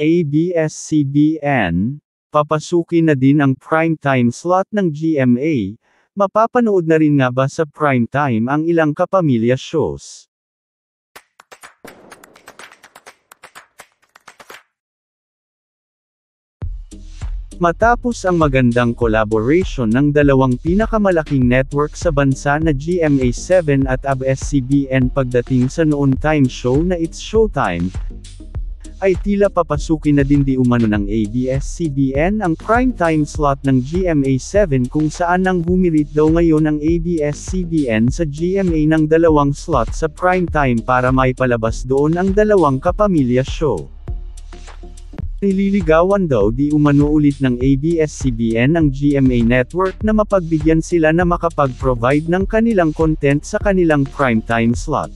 ABS-CBN, papasukin na din ang primetime slot ng GMA, mapapanood na rin nga ba sa primetime ang ilang kapamilya shows? Matapos ang magandang collaboration ng dalawang pinakamalaking network sa bansa na GMA7 at ABS-CBN pagdating sa noon time show na It's Showtime, ay tila papasukin na din di umano ng ABS-CBN ang primetime slot ng GMA7 kung saan nang humirit daw ngayon ang ABS-CBN sa GMA ng dalawang slot sa primetime para maipalabas doon ang dalawang kapamilya show. Nililigawan daw di umano ulit ng ABS-CBN ang GMA network na mapagbigyan sila na makapag-provide ng kanilang content sa kanilang primetime slot.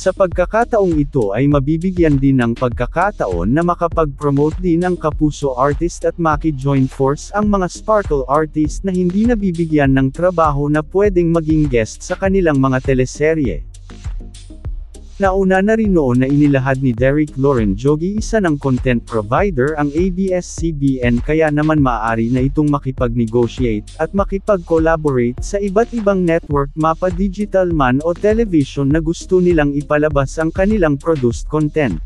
Sa pagkakataong ito ay mabibigyan din ng pagkakataon na makapag-promote din ang Kapuso artist at maki-join force ang mga sparkle artist na hindi nabibigyan ng trabaho na pwedeng maging guest sa kanilang mga teleserye. Nauna na rin noon na inilahad ni Derek Loren Jogi isa ng content provider ang ABS-CBN kaya naman maaari na itong makipag-negotiate at makipag-collaborate sa iba't ibang network mapa digital man o television na gusto nilang ipalabas ang kanilang produced content.